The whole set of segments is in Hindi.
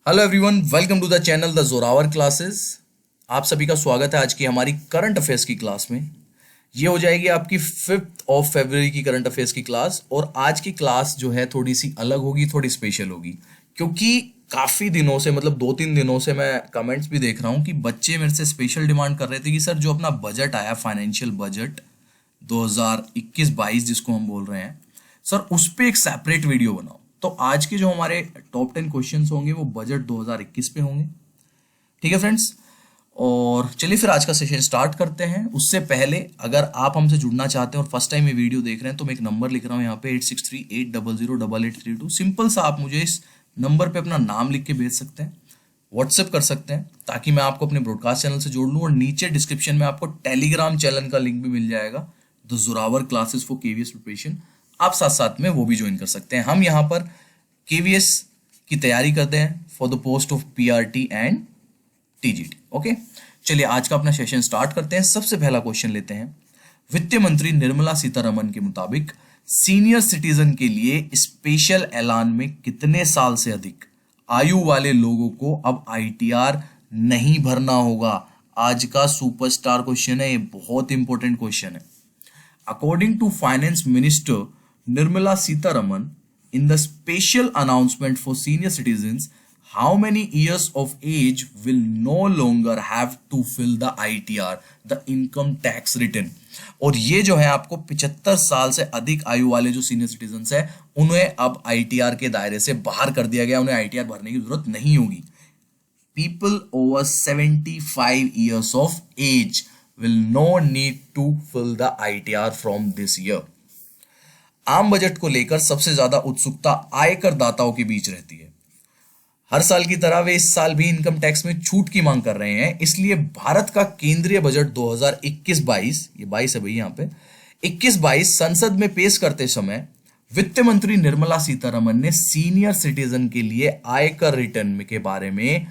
Hello everyone, welcome to the channel the Zoravar classes. आप सभी का स्वागत है आज की हमारी करंट अफेयर्स की क्लास में। ये हो जाएगी आपकी 5 फरवरी की करंट अफेयर्स की क्लास। और आज की क्लास जो है थोड़ी सी अलग होगी, थोड़ी स्पेशल होगी, क्योंकि काफ़ी दिनों से मतलब 2-3 दिनों से मैं कमेंट्स भी देख रहा हूँ कि बच्चे मेरे से स्पेशल डिमांड कर रहे थे कि सर जो अपना बजट आया, फाइनेंशियल बजट 2021-22 जिसको हम बोल रहे हैं, सर उस पर एक सेपरेट वीडियो बनाओ। तो आज के जो हमारे टॉप 10 क्वेश्चंस होंगे वो बजट 2021 पे होंगे। ठीक है फ्रेंड्स, और चलिए फिर आज का सेशन स्टार्ट करते हैं। उससे पहले अगर आप हमसे जुड़ना चाहते हैं और फर्स्ट टाइम ये वीडियो देख रहे हैं तो मैं एक नंबर लिख रहा हूँ यहाँ पे 8638008832। सिंपल सा आप मुझे इस नंबर पे अपना नाम लिख के भेज सकते हैं, व्हाट्सएप कर सकते हैं, ताकि मैं आपको अपने ब्रॉडकास्ट चैनल से जोड़ लूँ। और नीचे डिस्क्रिप्शन में आपको टेलीग्राम चैनल का लिंक भी मिल जाएगा, the Zoravar classes for KVS preparation. आप साथ साथ में वो भी ज्वाइन कर सकते हैं। हम यहाँ पर केवीएस की तैयारी करते हैं for the post of PRT and TGT. Okay, चलिए आज का अपना सेशन स्टार्ट करते हैं। सबसे पहला क्वेश्चन लेते हैं। वित्त मंत्री निर्मला सीतारमण के मुताबिक सीनियर सिटीजन के लिए स्पेशल ऐलान में कितने साल से अधिक आयु वाले लोगों को अब आईटीआर नहीं भरना होगा? आज का सुपरस्टार क्वेश्चन है, ये बहुत इंपॉर्टेंट क्वेश्चन है। According to Finance Minister Nirmala Sitharaman, in the special announcement for senior citizens, how many years of age will no longer have to fill the ITR, the income tax return? और ये जो है आपको 75 साल से अधिक आयु वाले जो सीनियर सिटीजन्स है उन्हें अब आईटीआर के दायरे से बाहर कर दिया गया। उन्हें आईटीआर भरने की जरूरत नहीं होगी। People over 75 years of age will no need to fill the ITR from this year. आम बजट को लेकर सबसे ज्यादा उत्सुकता आयकर दाताओं के बीच रहती है। हर साल की तरह वे इस साल भी इनकम टैक्स में छूट की मांग कर रहे हैं। इसलिए भारत का केंद्रीय बजट 2021-22, ये 22 है भाई, यहाँ पे 21-22 संसद में पेश करते समय वित्त मंत्री निर्मला सीतारमण ने सीनियर सिटीजन के लिए आयकर रिटर्न के बारे में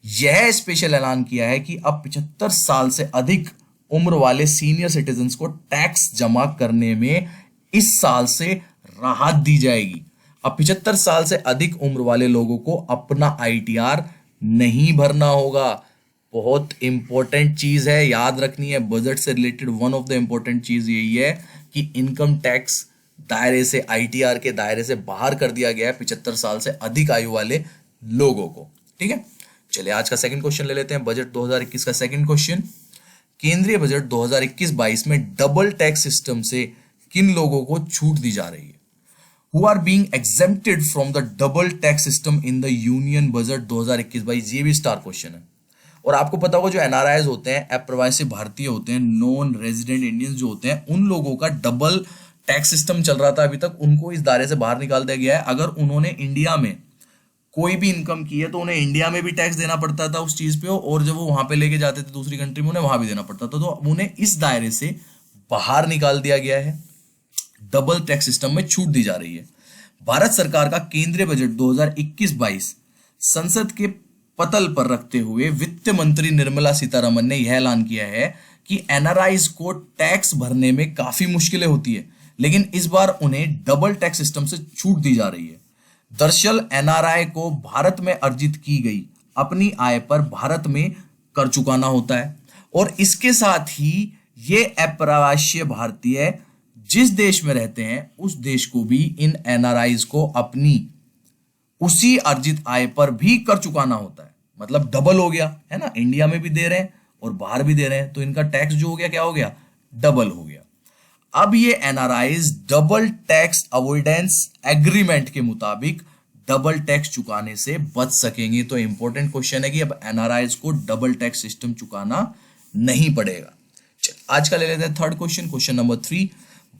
यह स्पेशल ऐलान किया है कि अब 75 साल से अधिक उम्र वाले सीनियर सिटीजन्स को टैक्स जमा करने में इस साल से राहत दी जाएगी। अब 75 साल से अधिक उम्र वाले लोगों को अपना आईटीआर नहीं भरना होगा। बहुत इंपॉर्टेंट चीज है, याद रखनी है। बजट से related one of the important चीज यही है कि इनकम टैक्स दायरे से, आईटीआर के दायरे से बाहर कर दिया गया है 75 साल से अधिक आयु वाले लोगों को। ठीक है, चलिए आज का सेकंड क्वेश्चन ले लेते हैं। बजट 2021 का सेकंड क्वेश्चन। केंद्रीय बजट 2021-22 में डबल टैक्स सिस्टम से किन लोगों को छूट दी जा रही है? Who are being exempted from the double tax system in the union budget 2021-22? ये भी स्टार क्वेश्चन है। और आपको पता होगा जो एनआरआईज होते हैं, अप्रवासी भारतीय होते हैं, नॉन रेजिडेंट इंडियंस जो होते हैं, उन लोगों का डबल टैक्स सिस्टम चल रहा था अभी तक, उनको इस दायरे से बाहर निकाल दिया गया है। अगर उन्होंने इंडिया में कोई भी इनकम की है तो उन्हें इंडिया में भी टैक्स देना पड़ता था उस चीज पे, और जब वो वहां पे लेके जाते थे दूसरी कंट्री में उन्हें वहां भी देना पड़ता था। तो उन्हें इस दायरे से बाहर निकाल दिया गया है, डबल टैक्स सिस्टम में छूट दी जा रही है। भारत सरकार का केंद्रीय बजट 2021-22 संसद के पटल पर रखते हुए वित्त मंत्री निर्मला सीतारमण ने यह ऐलान किया है कि एनआरआईज को टैक्स भरने में काफी मुश्किलें होती है, लेकिन इस बार उन्हें डबल टैक्स सिस्टम से छूट दी जा रही है। दरअसल एनआरआई को भारत में अर्जित की गई अपनी आय पर भारत में कर चुकाना होता है, और इसके साथ ही ये अप्रवासी भारतीय जिस देश में रहते हैं उस देश को भी इन एनआरआईज को अपनी उसी अर्जित आय पर भी कर चुकाना होता है। मतलब डबल हो गया है ना, इंडिया में भी दे रहे हैं और बाहर भी दे रहे हैं, तो इनका टैक्स जो हो गया क्या हो गया? डबल हो गया। अब ये NRIs double tax avoidance agreement के मुताबिक डबल टैक्स चुकाने से बच सकेंगे। तो इंपॉर्टेंट क्वेश्चन है कि अब एनआरआईज को डबल टैक्स सिस्टम चुकाना नहीं पड़ेगा। आज का ले लेते हैं third question, question number 3।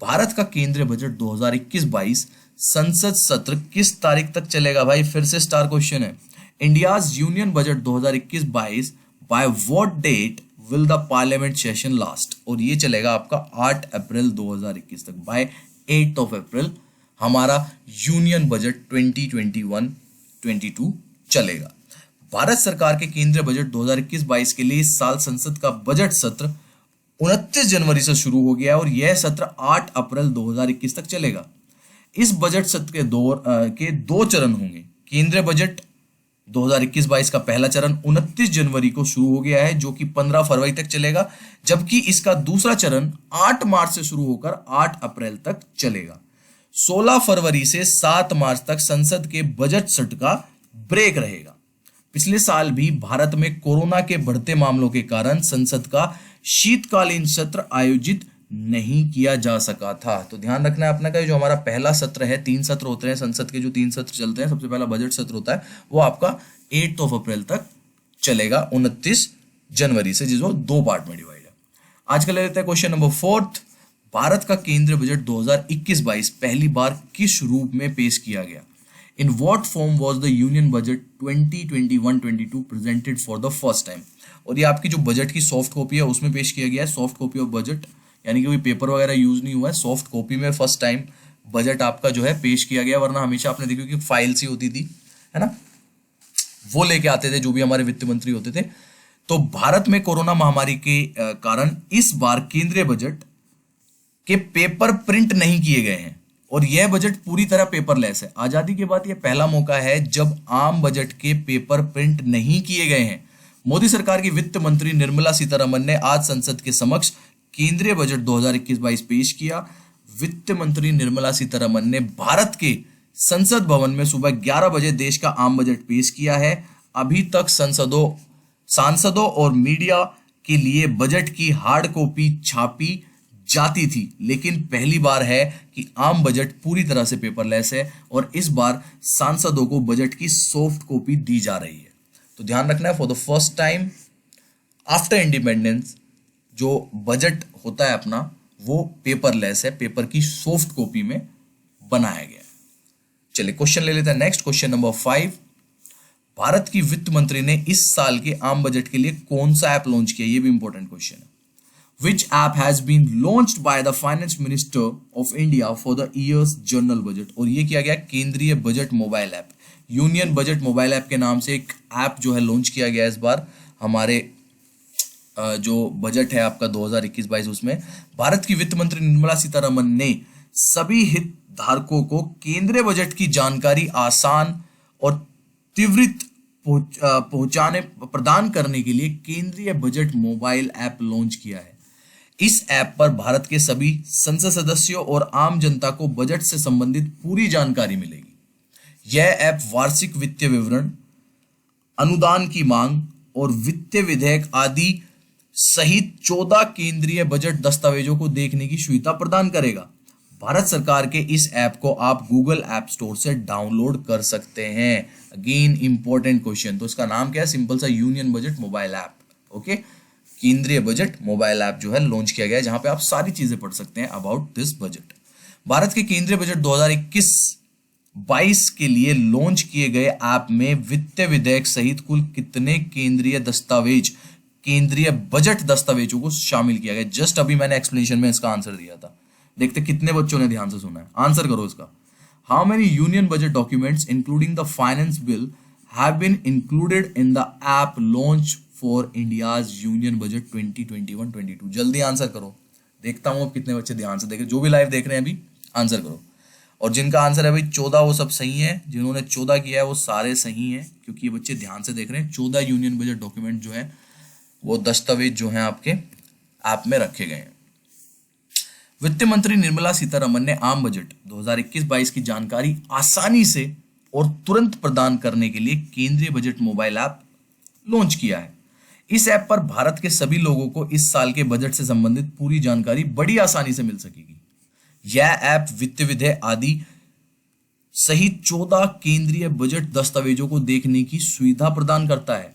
Bharat का केंद्रीय बजट 2021-22 संसद सत्र किस तारीख तक चलेगा? भाई फिर से स्टार क्वेश्चन है। India's union budget 2021-22 by what date will the parliament session last? और ये चलेगा आपका 8 अप्रैल 2021 तक। बाय 8 अप्रैल हमारा यूनियन बजट 2021-22 चलेगा। भारत सरकार के केंद्रीय बजट 2021-22 के लिए इस साल संसद का बजट सत्र 29 जनवरी से शुरू हो गया है और यह सत्र 8 अप्रैल 2021 तक चलेगा। इस बजट सत्र के दो चरण होंगे। केंद्रीय बजट 2021-22 का पहला चरण 29 जनवरी को शुरू हो गया है, जो कि 15 फरवरी तक चलेगा, जबकि इसका दूसरा चरण 8 मार्च से शुरू होकर 8 अप्रैल तक चलेगा। 16 फरवरी से 7 मार्च तक संसद के बजट सत्र का ब्रेक रहेगा। पिछले साल भी भारत में कोरोना के बढ़ते मामलों के कारण संसद का शीतकालीन सत्र आयोजित नहीं किया जा सका था। तो ध्यान रखना है अपना का जो हमारा पहला सत्र है, 3 सत्र होते हैं संसद के, जो 3 सत्र चलते हैं, सबसे पहला बजट सत्र होता है, वो आपका 8 अप्रैल तक चलेगा 29 जनवरी से, जिसको 2 पार्ट में डिवाइड है। आज का ले लेते हैं क्वेश्चन नंबर 4। भारत का केंद्रीय बजट 2021-22 पहली बार किस रूप में पेश किया गया? In what form was the Union Budget 2021-22 presented for the first time? और ये आपकी जो बजट की सॉफ्ट कॉपी है उसमें पेश किया गया है। सॉफ्ट कॉपी ऑफ बजट यानी कि कोई पेपर वगैरह यूज नहीं हुआ है, सॉफ्ट कॉपी में फर्स्ट टाइम बजट आपका जो है पेश किया गया, वरना हमेशा आपने देखा कि फाइल्स ही होती थी, है ना, वो लेके आते थे जो भी हमारे वित्त मंत्री होते थे। तो भारत में कोरोना महामारी के कारण इस बार केंद्रीय बजट के पेपर प्रिंट नहीं किए गए हैं और यह बजट पूरी तरह पेपरलेस है। आजादी के बाद यह पहला मौका है जब आम बजट के पेपर प्रिंट नहीं किए गए हैं। मोदी सरकार की वित्त मंत्री निर्मला सीतारमन ने आज संसद के समक्ष केंद्रीय बजट 2021-22 पेश किया। वित्त मंत्री निर्मला सीतारमन ने भारत के संसद भवन में सुबह 11 बजे देश का आम बजट पेश किया है। अभी तक सांसदों और मीडिया के लिए बजट की हार्ड कॉपी छापी जाती थी, लेकिन पहली बार है कि आम बजट पूरी तरह से पेपरलेस है और इस बार सांसदों को बजट की सॉफ्ट कॉपी दी जा रही है। तो ध्यान रखना है, for the first time after independence जो बजट होता है अपना वो पेपरलेस है, पेपर की सॉफ्ट कॉपी में बनाया गया है। चलिए क्वेश्चन ले लेते हैं नेक्स्ट, क्वेश्चन नंबर 5। भारत की वित्त मंत्री ने इस साल के आम बजट के लिए कौन सा ऐप लॉन्च किया? ये भी इंपॉर्टेंट क्वेश्चन है। Which app has been launched by the Finance Minister of India for the year's general budget? और ये किया गया केंद्रीय budget mobile app, union budget mobile app के नाम से एक ऐप जो है लॉन्च किया गया इस बार हमारे जो बजट है आपका 2021-22 उसमें। भारत की वित्त मंत्री निर्मला सीतारमन ने सभी हितधारकों को केंद्रीय बजट की जानकारी आसान और त्वरित प्रदान करने के लिए केंद्रीय बजट मोबाइल ऐप लॉन्च किया है। इस ऐप पर भारत के सभी संसद सदस्यों और आम जनता को बजट से संबंधित पूरी जानकारी मिलेगी। यह ऐप वार्षिक वित्तीय विवरण, अनुदान की मांग और वित्तीय विधेयक आदि सहित 14 केंद्रीय बजट दस्तावेजों को देखने की सुविधा प्रदान करेगा। भारत सरकार के इस ऐप को आप गूगल ऐप स्टोर से डाउनलोड कर सकते हैं। अगेन इंपॉर्टेंट क्वेश्चन, तो इसका नाम क्या है? सिंपल सा union budget mobile app. Okay, केंद्रीय बजट मोबाइल ऐप जो है लॉन्च किया गया है, जहां पे आप सारी चीजें पढ़ सकते हैं अबाउट दिस बजट। भारत के केंद्रीय बजट 2021-22 के लिए लॉन्च किए गए ऐप में वित्तीय विधेयक सहित कुल कितने केंद्रीय बजट दस्तावेजों को शामिल किया गया? जस्ट अभी मैंने एक्सप्लेनेशन में इसका आंसर दिया था, देखते कितने बच्चों ने ध्यान से सुना है। आंसर करो इसका। How many union budget documents including the finance bill have been included in the app launch for India's union budget 2021-22? जल्दी आंसर करो, देखता हूं अब कितने बच्चे ध्यान से देख रहे, जो भी लाइव देख रहे हैं अभी आंसर करो। और जिनका आंसर है भाई 14 वो सब सही है, जिन्होंने 14 किया है वो सारे सही हैं, क्योंकि ये बच्चे ध्यान से देख रहे हैं। 14 यूनियन बजट डॉक्यूमेंट जो है वो दस्तावेज जो है आपके ऐप में रखे गए हैं। वित्त मंत्री निर्मला सीतारमन ने आम बजट 2021-22 की जानकारी आसानी से और तुरंत प्रदान करने के लिए केंद्रीय बजट मोबाइल ऐप लॉन्च किया है। इस ऐप पर भारत के सभी लोगों को इस साल के बजट से संबंधित पूरी जानकारी बड़ी आसानी से मिल सकेगी। यह ऐप वित्तीय विधेयक आदि सहित 14 केंद्रीय बजट दस्तावेजों को देखने की सुविधा प्रदान करता है।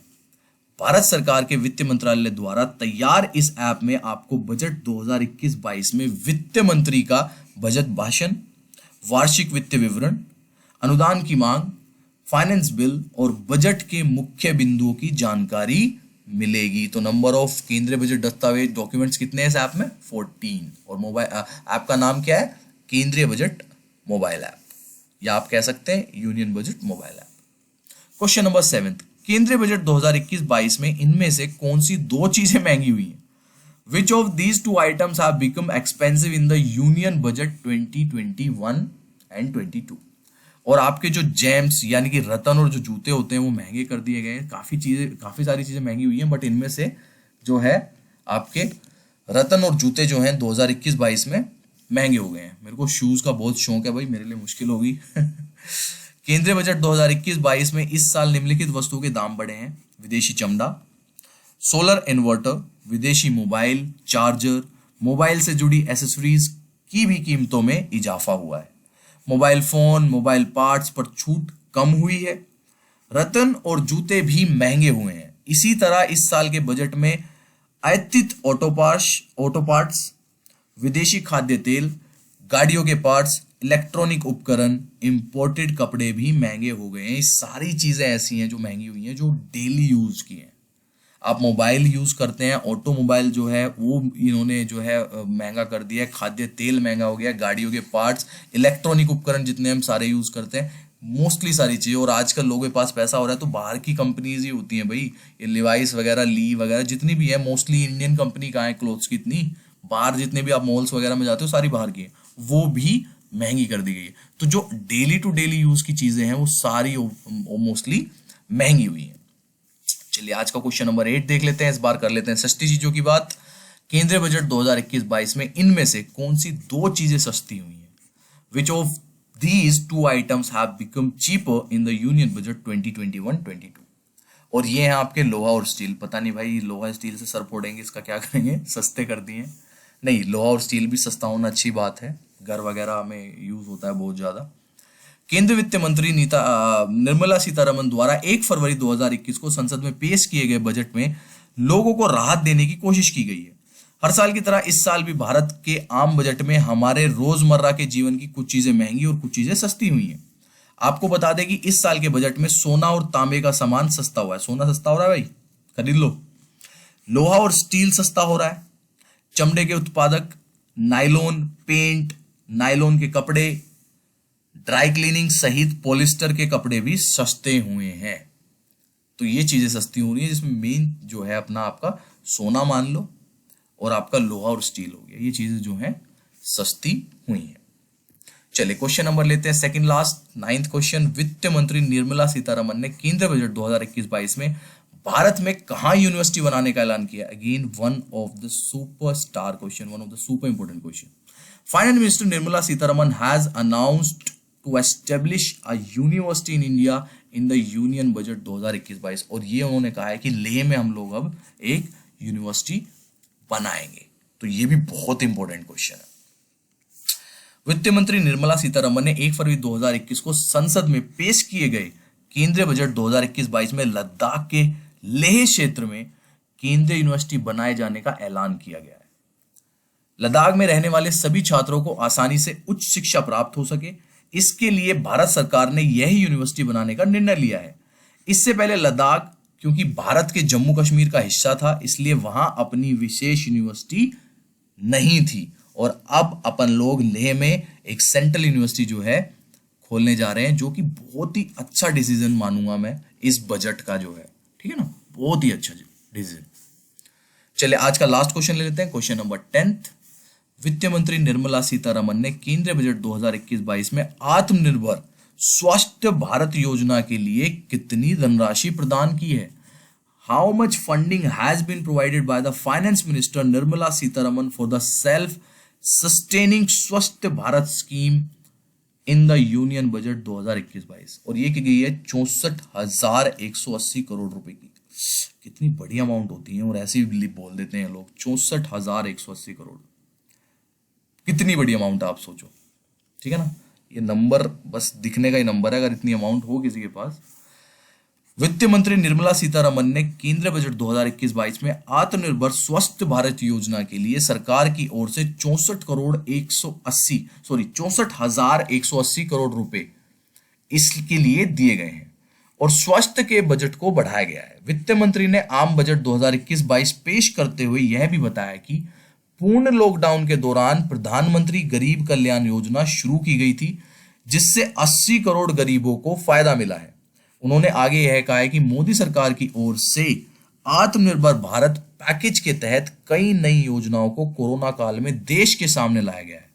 भारत सरकार के वित्त मंत्रालय द्वारा तैयार इस ऐप में आपको बजट 2021-22 में वित्त मंत्री का बजट भाषण, वार्षिक वित्तीय विवरण, अनुदान की मांग, फाइनेंस बिल और बजट के मुख्य बिंदुओं की जानकारी मिलेगी। तो नंबर ऑफ केंद्रीय बजट दस्तावेज डॉक्यूमेंट्स कितने हैं इस ऐप में? 14। और मोबाइल ऐप का नाम क्या है? केंद्रीय बजट मोबाइल ऐप, या आप कह सकते हैं union budget mobile app. Question number 7, केंद्रीय बजट 2021-22 में इनमें से कौन सी 2 चीजें महंगी हुई हैं? Which of these 2 items have become expensive in the Union Budget 2021 and 22? और आपके जो जेम्स यानी कि रतन और जो जूते होते हैं वो महंगे कर दिए गए हैं। काफी सारी चीजें महंगी हुई हैं, बट इनमें से जो है आपके रतन और जूते जो हैं 2021-22 में महंगे हो गए हैं। मेरे को शूज का बहुत शौक है भाई, मेरे लिए मुश्किल होगी। केंद्रीय बजट 2021-22 में इस साल निम्नलिखित वस्तुओं के दाम बढ़े हैं: विदेशी चमड़ा, सोलर इन्वर्टर, विदेशी मोबाइल चार्जर, मोबाइल से जुड़ी एसेसरीज की भी कीमतों में इजाफा हुआ है। मोबाइल फोन, मोबाइल पार्ट्स पर छूट कम हुई है। रतन और जूते भी महंगे हुए हैं। इसी तरह इस साल के बजट में आयातित ऑटो पार्ट्स, विदेशी खाद्य तेल, गाड़ियों के पार्ट्स, इलेक्ट्रॉनिक उपकरण, इंपोर्टेड कपड़े भी महंगे हो गए हैं। ये सारी चीजें ऐसी हैं जो महंगी हुई हैं, जो डेली यूज की हैं। आप मोबाइल यूज करते हैं, ऑटोमोबाइल जो है वो इन्होंने जो है महंगा कर दिया है, खाद्य तेल महंगा हो गया, गाड़ियों के पार्ट्स, इलेक्ट्रॉनिक उपकरण जितने हम सारे यूज करते हैं, मोस्टली सारी चीजें। और आजकल लोगों के पास पैसा हो रहा है तो बाहर की कंपनीज ही होती हैं भाई, ये लिवाइस वगैरह, ली वगैरह जितनी भी है, मोस्टली इंडियन कंपनी कहाँ है क्लोथ्स की इतनी। बाहर जितने भी आप मॉल्स वगैरह में जाते हो सारी बाहर की है, वो भी महंगी कर दी गई है। तो जो डेली टू डेली यूज की चीजें हैं वो सारी मोस्टली महंगी हुई हैं। चलिए आज का क्वेश्चन नंबर 8 देख लेते हैं। इस बार कर लेते हैं सस्ती चीजों की बात। केंद्रीय बजट 2021-22 में इनमें से कौन सी दो चीजें सस्ती हुई हैं? Which of these two items have become cheaper in the union budget 2021-22? और ये हैं आपके लोहा और स्टील। पता नहीं भाई लोहा स्टील से सर फोड़ेंगे, इसका क्या करेंगे, सस्ते कर दिए। नहीं, लोहा और स्टील भी सस्ता होना अच्छी बात है, घर वगैरह में यूज होता है बहुत ज्यादा। केंद्रीय वित्त मंत्री निर्मला सीतारमन द्वारा 1 फरवरी 2021 को संसद में पेश किए गए बजट में लोगों को राहत देने की कोशिश की गई है। हर साल की तरह इस साल भी भारत के आम बजट में हमारे रोजमर्रा के जीवन की कुछ चीजें महंगी और कुछ चीजें सस्ती हुई हैं। आपको बता दें कि इस साल के बजट में सोना और तांबे का सामान सस्ता हुआ है। सोना सस्ता हो रहा है भाई, खरीद लो। लोहा और स्टील सस्ता हो रहा है। चमड़े के उत्पादक, नायलॉन पेंट, नायलॉन के कपड़े, ड्राई क्लीनिंग सहित पॉलिस्टर के कपड़े भी सस्ते हुए हैं। तो ये चीजें सस्ती हो रही है, जिसमें मेन जो है अपना आपका सोना मान लो और आपका लोहा और स्टील हो गया, ये चीजें जो है सस्ती हुई हैं। चलिए क्वेश्चन नंबर लेते हैं, सेकंड लास्ट 9th क्वेश्चन। वित्त मंत्री निर्मला सीतारमन ने केंद्रीय बजट 2021-22 में भारत में कहां यूनिवर्सिटी बनाने का ऐलान किया? Again one of the super star question, one of the super important question. Finance minister Nirmala Sitharaman has announced to establish a university in India in the union budget 2021-22। और ये उन्होंने कहा है कि लेह में हम लोग अब एक यूनिवर्सिटी बनाएंगे। तो ये भी बहुत इंपॉर्टेंट क्वेश्चन है। वित्त मंत्री निर्मला सीतारमन ने 1 फरवरी 2021 को संसद में पेश किए गए केंद्रीय बजट 2021-22 में लद्दाख के लेह क्षेत्र में केंद्रीय यूनिवर्सिटी बनाए जाने का ऐलान किया गया है। लद्दाख में रहने वाले सभी छात्रों को आसानी से उच्च शिक्षा प्राप्त हो सके, इसके लिए भारत सरकार ने यह यूनिवर्सिटी बनाने का निर्णय लिया है। इससे पहले लद्दाख क्योंकि भारत के जम्मू कश्मीर का हिस्सा था, इसलिए वहां अपनी विशेष यूनिवर्सिटी नहीं थी। और अब अपन लोग लेह में एक सेंट्रल यूनिवर्सिटी जो है खोलने जा रहे हैं, जो कि बहुत ही अच्छा डिसीजन मानूंगा मैं इस बजट का जो है, ठीक है ना, बहुत ही अच्छा डिसीजन। चलिए आज का लास्ट क्वेश्चन ले लेते हैं, क्वेश्चन नंबर 10th। वित्त मंत्री निर्मला सीतारमन ने केंद्रीय बजट 2021-22 में आत्मनिर्भर स्वास्थ्य भारत योजना के लिए कितनी धनराशि प्रदान की है? How much funding has been provided by the finance minister Nirmala Sitharaman for the self sustaining Swasth Bharat scheme in the union budget 2021-22? और ये की गई है 64,180 करोड़ रुपए की। कितनी बड़ी अमाउंट होती है, और ऐसे ही बोल देते हैं लोग 64,180 करोड़। कितनी बड़ी अमाउंट है आप सोचो, ठीक है ना। ये नंबर बस दिखने का ही नंबर है, अगर इतनी अमाउंट हो किसी के पास। वित्त मंत्री निर्मला सीतारमन ने केंद्रीय बजट 2021-22 में आत्मनिर्भर स्वस्थ भारत योजना के लिए सरकार की ओर से 64,180 करोड़ रुपए इसके लिए दिए गए हैं और स्वास्थ्य के बजट को बढ़ाया गया है। वित्त मंत्री ने आम बजट 2021-22 पेश करते हुए यह भी बताया कि पूर्ण लॉकडाउन के दौरान प्रधानमंत्री गरीब कल्याण योजना शुरू की गई थी, जिससे 80 करोड़ गरीबों को फायदा मिला है। उन्होंने आगे यह कहा है कि मोदी सरकार की ओर से आत्मनिर्भर भारत पैकेज के तहत कई नई योजनाओं को कोरोना काल में देश के सामने लाया गया है,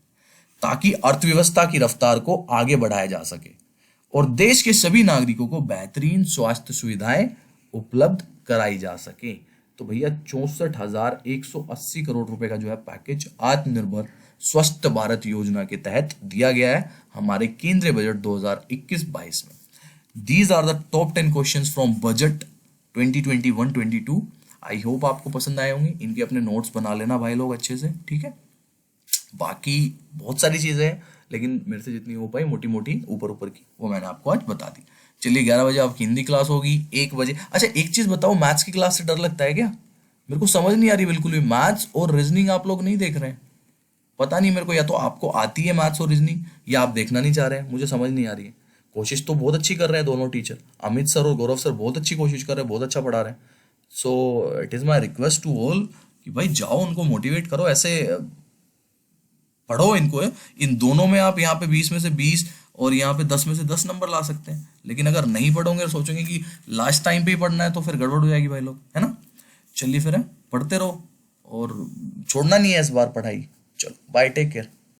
ताकि अर्थव्यवस्था की रफ्तार को आगे बढ़ाया जा सके। और देश के सभी नागरिकों को बेहतरीन स्वास्थ्य सुविधाएं उपलब्ध कराई जा सके। तो भैया 64,180 करोड़ रुपए का जो है पैकेज आत्मनिर्भर स्वस्थ भारत योजना के तहत दिया गया है हमारे केंद्रीय बजट 2021-22 में। These are the top 10 questions from budget 2021-22। I hope आपको पसंद आए होंगे। इनके अपने नोट्स बना लेना भाई लोग अच्छे से, ठीक है। बाकी बहुत सारी चीजें हैं, लेकिन मेरे से जितनी हो पाई मोटी मोटी ऊपर ऊपर की वो मैंने आपको आज बता दी। चलिए 11 बजे आपकी हिंदी क्लास होगी, 1 बजे। अच्छा एक चीज बताओ, मैथ्स की क्लास से डर लगता है क्या? मेरे को समझ नहीं आ रही बिल्कुल भी। मैथ्स और रीजनिंग आप लोग नहीं देख रहे हैं, पता नहीं मेरे को, या तो आपको आती है मैथ्स और रीजनिंग या आप देखना नहीं चाह रहे हैं, मुझे समझ नहीं आ रही है। कोशिश तो बहुत अच्छी कर रहे हैं दोनों टीचर, अमित सर और गौरव सर बहुत अच्छी कोशिश कर रहे हैं, बहुत अच्छा पढ़ा रहे हैं। So it is my request to all कि भाई जाओ उनको मोटिवेट करो, ऐसे पढ़ो इनको। इन दोनों में आप यहाँ पे 20 में से 20 और यहाँ पे 10 में से 10 नंबर ला सकते हैं, लेकिन अगर नहीं पढ़ोगे और सोचोगे कि लास्ट टाइम पे ही पढ़ना है तो फिर गड़बड़ हो जाएगी भाई लोग, है ना। चलिए फिर पढ़ते रहो और छोड़ना नहीं है इस बार पढ़ाई। चलो बाय, टेक केयर।